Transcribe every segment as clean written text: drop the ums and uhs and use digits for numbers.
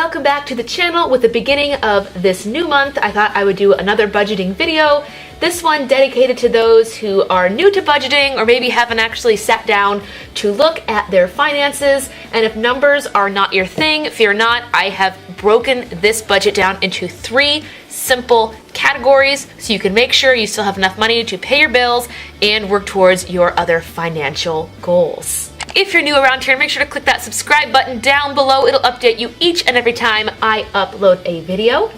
welcome back to the channel. With the beginning of this new month, I thought I would do another budgeting video. This one dedicated to those who are new to budgeting or maybe haven't actually sat down to look at their finances. And if numbers are not your thing, fear not, I have broken this budget down into 3 simple categories so you can make sure you still have enough money to pay your bills and work towards your other financial goals. If you're new around here, make sure to click that subscribe button down below. It'll update you each and every time I upload a video.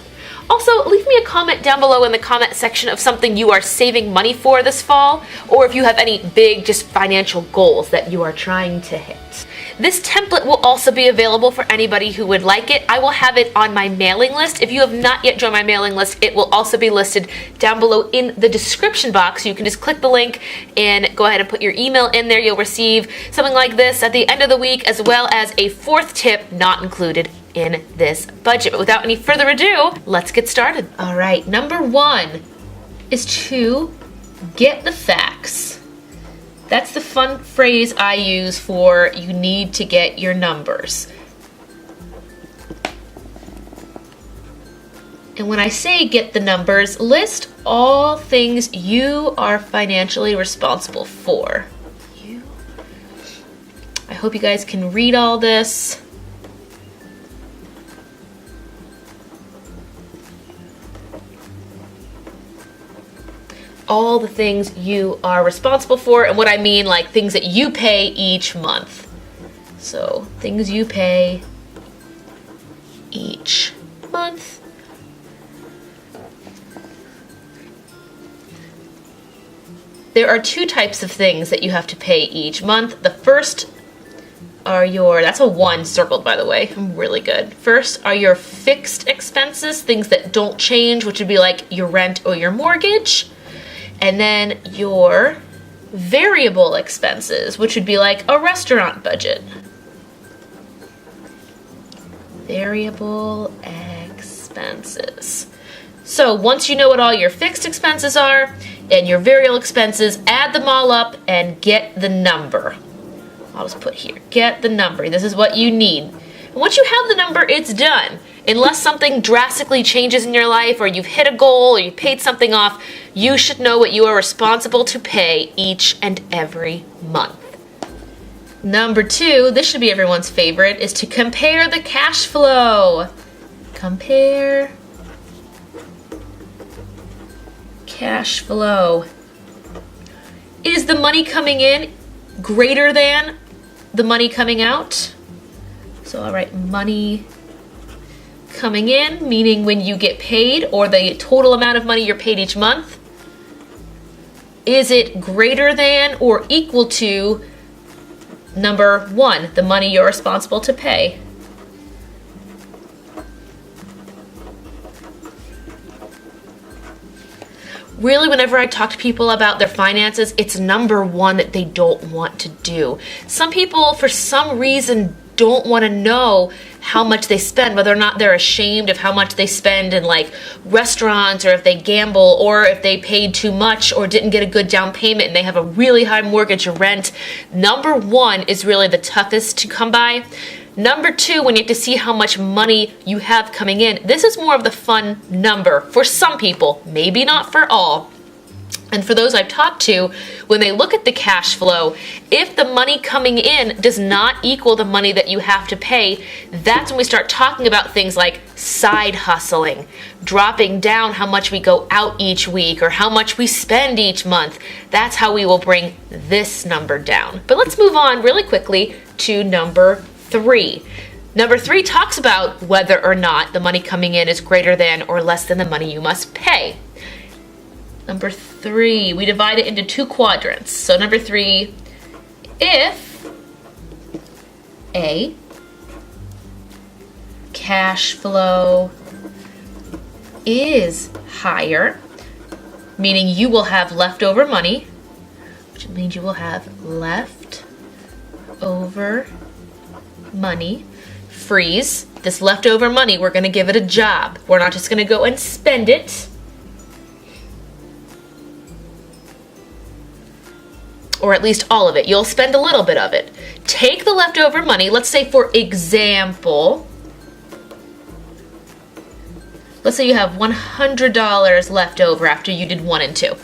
Also, leave me a comment down below in the comment section of something you are saving money for this fall, or if you have any big just financial goals that you are trying to hit. This template will also be available for anybody who would like it. I will have it on my mailing list. If you have not yet joined my mailing list, it will also be listed down below in the description box. You can just click the link and go ahead and put your email in there. You'll receive something like this at the end of the week, as well as a 4th tip not included in this budget. But without any further ado, let's get started. All right, number 1 is to get the facts. That's the fun phrase I use for you need to get your numbers. And when I say get the numbers, list all things you are financially responsible for. I hope you guys can read all this. All the things you are responsible for, and what I mean, like things that you pay each month. So things you pay each month. There are 2 types of things that you have to pay each month. The first are that's a 1 circled, by the way. I'm really good. First are your fixed expenses, things that don't change, which would be like your rent or your mortgage. And then your variable expenses, which would be like a restaurant budget. Variable expenses. So once you know what all your fixed expenses are and your variable expenses, add them all up and get the number. I'll just put here, get the number. This is what you need. And once you have the number, it's done. Unless something drastically changes in your life or you've hit a goal or you paid something off, you should know what you are responsible to pay each and every month. Number 2, this should be everyone's favorite, is to compare the cash flow. Compare cash flow. Is the money coming in greater than the money coming out? So I'll write money coming in, meaning when you get paid, or the total amount of money you're paid each month. Is it greater than or equal to number 1, the money you're responsible to pay? Really, whenever I talk to people about their finances, it's number 1 that they don't want to do. Some people, for some reason, don't want to know how much they spend, whether or not they're ashamed of how much they spend in like restaurants, or if they gamble, or if they paid too much or didn't get a good down payment and they have a really high mortgage or rent. Number 1 is really the toughest to come by. Number 2, when you have to see how much money you have coming in, this is more of the fun number for some people, maybe not for all. And for those I've talked to, when they look at the cash flow, if the money coming in does not equal the money that you have to pay, that's when we start talking about things like side hustling, dropping down how much we go out each week or how much we spend each month. That's how we will bring this number down. But let's move on really quickly to number 3. Number 3 talks about whether or not the money coming in is greater than or less than the money you must pay. Number 3, we divide it into 2 quadrants. So number 3, if A, cash flow is higher, meaning you will have leftover money, which means you will have leftover money. Freeze, this leftover money, we're going to give it a job. We're not just going to go and spend it. Or at least all of it. You'll spend a little bit of it. Take the leftover money, let's say for example, let's say you have $100 left over after you did 1 and 2.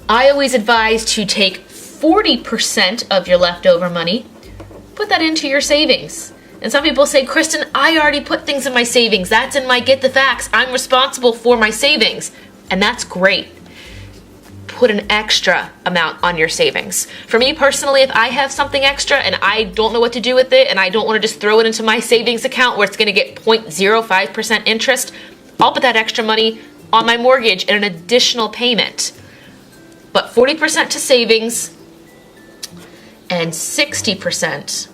I always advise to take 40% of your leftover money, put that into your savings. And some people say, Kristen, I already put things in my savings. That's in my Get the Facts. I'm responsible for my savings. And that's great. Put an extra amount on your savings. For me personally, if I have something extra and I don't know what to do with it and I don't want to just throw it into my savings account where it's going to get 0.05% interest, I'll put that extra money on my mortgage in an additional payment. But 40% to savings and 60%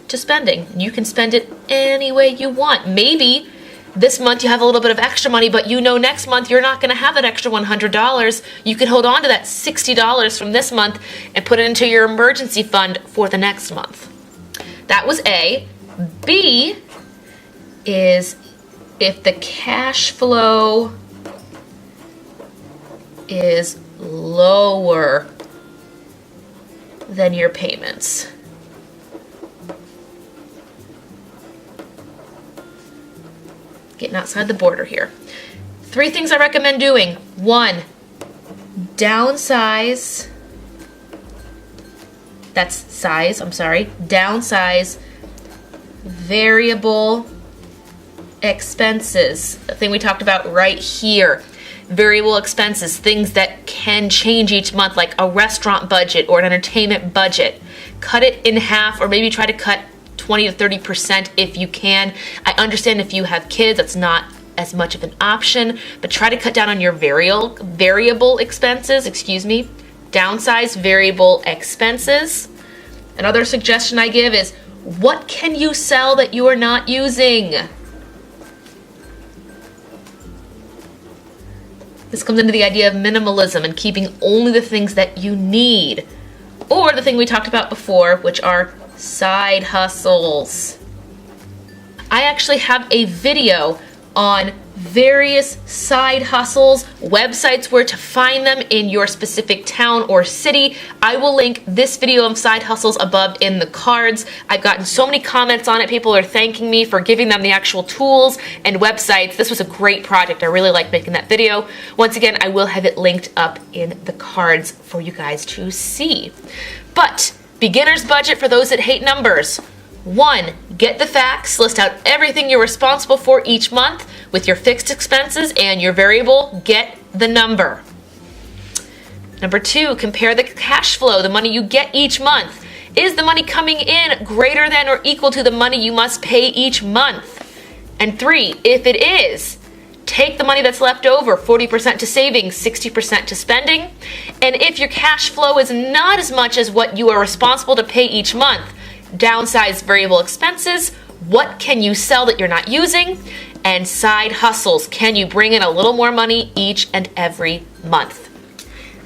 to spending. You can spend it any way you want. Maybe this month you have a little bit of extra money, but you know next month you're not going to have that extra $100. You can hold on to that $60 from this month and put it into your emergency fund for the next month. That was A. B is if the cash flow is lower than your payments. Getting outside the border here. 3 things I recommend doing. 1, downsize. That's size, I'm sorry. Downsize variable expenses. The thing we talked about right here. Variable expenses, things that can change each month, like a restaurant budget or an entertainment budget. Cut it in half, or maybe try to cut 20 to 30% if you can. I understand if you have kids, that's not as much of an option, but try to cut down on your variable expenses, downsize variable expenses. Another suggestion I give is, what can you sell that you are not using? This comes into the idea of minimalism and keeping only the things that you need. Or the thing we talked about before, which are side hustles. I actually have a video on various side hustles, websites where to find them in your specific town or city. I will link this video of side hustles above in the cards. I've gotten so many comments on it. People are thanking me for giving them the actual tools and websites. This was a great project. I really liked making that video. Once again, I will have it linked up in the cards for you guys to see. But beginner's budget for those that hate numbers. 1, get the facts, list out everything you're responsible for each month with your fixed expenses and your variable, get the number. Number 2, compare the cash flow, the money you get each month. Is the money coming in greater than or equal to the money you must pay each month? And 3, if it is, take the money that's left over, 40% to savings, 60% to spending. And if your cash flow is not as much as what you are responsible to pay each month, downsize variable expenses. What can you sell that you're not using? And side hustles. Can you bring in a little more money each and every month?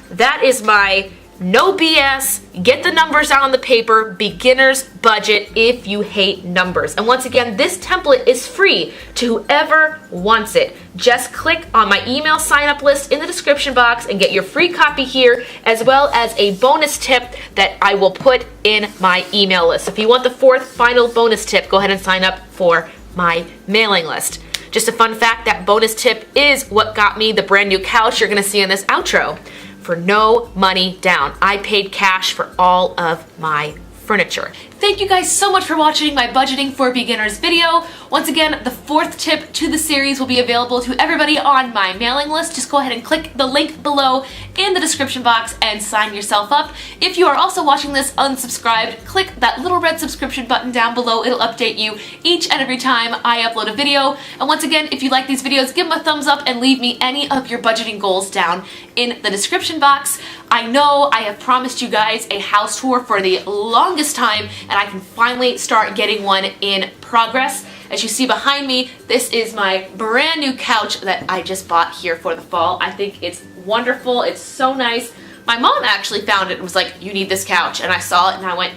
That is my no BS, get the numbers out on the paper, beginner's budget if you hate numbers. And once again, this template is free to whoever wants it. Just click on my email sign-up list in the description box and get your free copy here, as well as a bonus tip that I will put in my email list. If you want the 4th final bonus tip, go ahead and sign up for my mailing list. Just a fun fact, that bonus tip is what got me the brand new couch you're gonna see in this outro. For no money down. I paid cash for all of my furniture. Thank you guys so much for watching my Budgeting for Beginners video. Once again, the 4th tip to the series will be available to everybody on my mailing list. Just go ahead and click the link below in the description box and sign yourself up. If you are also watching this unsubscribed, click that little red subscription button down below. It'll update you each and every time I upload a video. And once again, if you like these videos, give them a thumbs up and leave me any of your budgeting goals down in the description box. I know I have promised you guys a house tour for the longest time, and I can finally start getting one in progress. As you see behind me, this is my brand new couch that I just bought here for the fall. I think it's wonderful. It's so nice. My mom actually found it and was like, you need this couch. And I saw it and I went,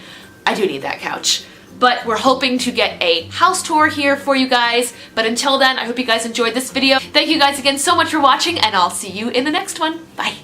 I do need that couch. But we're hoping to get a house tour here for you guys. But until then, I hope you guys enjoyed this video. Thank you guys again so much for watching, and I'll see you in the next one. Bye.